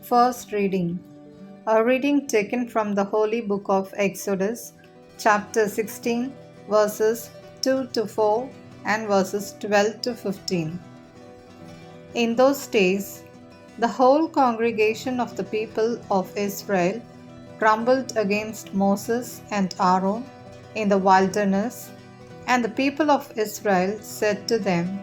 First reading. A reading taken from the Holy Book of Exodus, chapter 16, verses 2 to 4 and verses 12 to 15. In those days, the whole congregation of the people of Israel grumbled against Moses and Aaron in the wilderness, and the people of Israel said to them,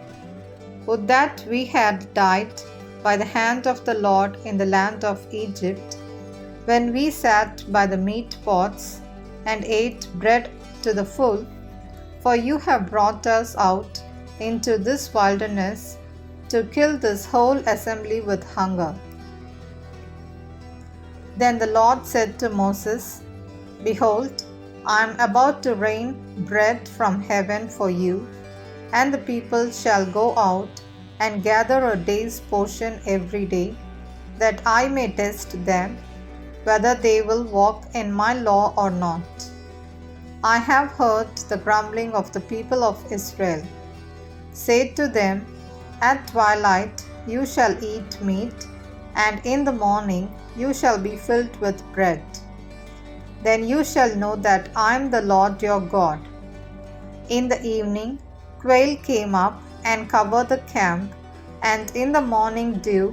"Would that we had died by the hand of the Lord in the land of Egypt, when we sat by the meat pots and ate bread to the full, for you have brought us out into this wilderness to kill this whole assembly with hunger." Then the Lord said to Moses, "Behold, I am about to rain bread from heaven for you, and the people shall go out and gather a day's portion every day, that I may test them, whether they will walk in my law or not. I have heard the grumbling of the people of Israel. Say to them, At twilight you shall eat meat, and in the morning you shall be filled with bread. Then you shall know that I am the Lord your God." In the evening, quail came up and covered the camp, and in the morning dew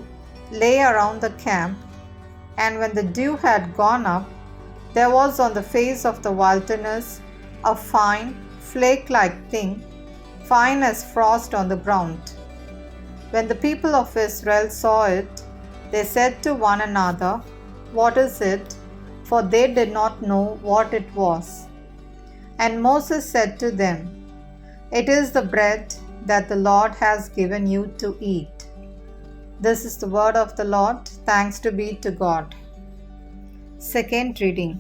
lay around the camp. And when the dew had gone up, there was on the face of the wilderness a fine, flake-like thing, fine as frost on the ground. When the people of Israel saw it, they said to one another, "What is it?" For they did not know what it was. And Moses said to them, "It is the bread that the Lord has given you to eat." This is the word of the Lord. Thanks be to God. Second reading.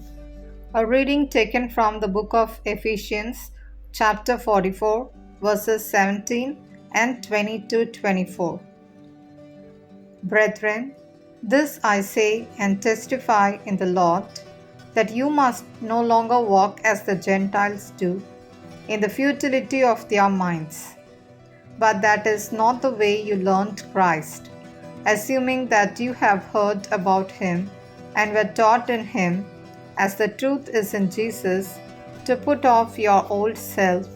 A reading taken from the book of Ephesians, chapter 44, verses 17 and 20 to 24. Brethren, this I say and testify in the Lord, that you must no longer walk as the Gentiles do, in the futility of their minds. But that is not the way you learned Christ, assuming that you have heard about him and were taught in him, as the truth is in Jesus, to put off your old self,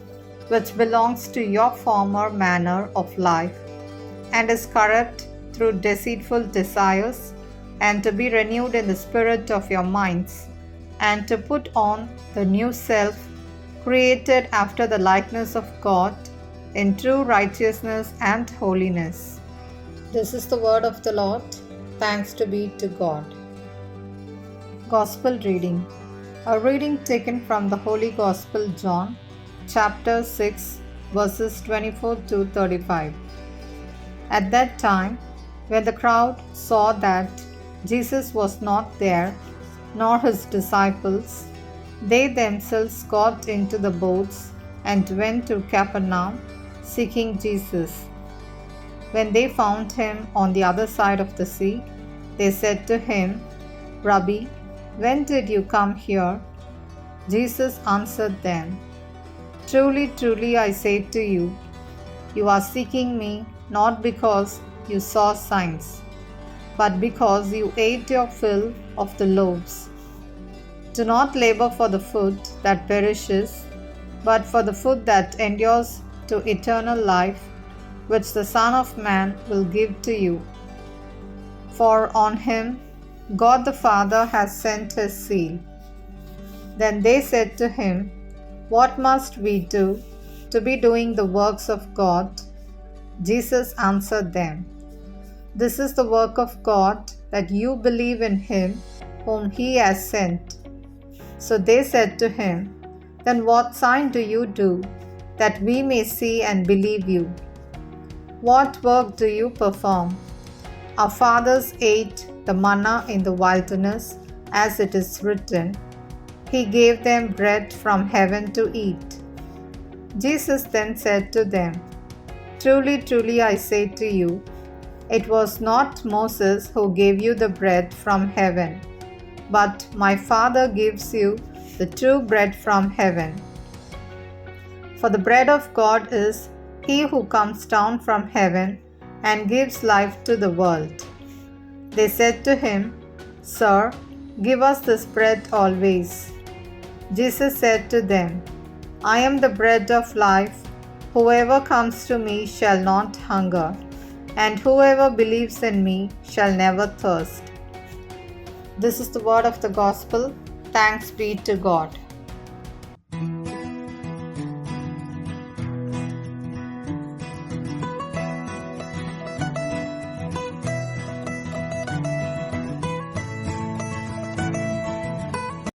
which belongs to your former manner of life, and is corrupt through deceitful desires, and to be renewed in the spirit of your minds, and to put on the new self, created after the likeness of God, in true righteousness and holiness. This is the word of the Lord. Thanks be to God. Gospel reading. A reading taken from the Holy Gospel John, chapter 6, verses 24 to 35. At that time, when the crowd saw that Jesus was not there, nor his disciples, they themselves got into the boats and went to Capernaum, seeking Jesus. When they found him on the other side of the sea, they said to him, "Rabbi, when did you come here?" Jesus answered them, "Truly, truly, I say to you, you are seeking me not because you saw signs, but because you ate your fill of the loaves. Do not labor for the food that perishes, but for the food that endures to eternal life, which the Son of Man will give to you. For on him God the Father has sent his seal." Then they said to him, "What must we do to be doing the works of God?" Jesus answered them, "This is the work of God, that you believe in him whom he has sent." So they said to him, "Then what sign do you do, that we may see and believe you? What work do you perform? Our fathers ate the manna in the wilderness, as it is written, He gave them bread from heaven to eat." Jesus then said to them, "Truly, truly, I say to you, it was not Moses who gave you the bread from heaven, but my Father gives you the true bread from heaven. For the bread of God is he who comes down from heaven and gives life to the world." They said to him, Sir, give us this bread always. Jesus said to them, I am the bread of life. Whoever comes to me shall not hunger, and whoever believes in me shall never thirst. This is the word of the gospel. Thanks be to God.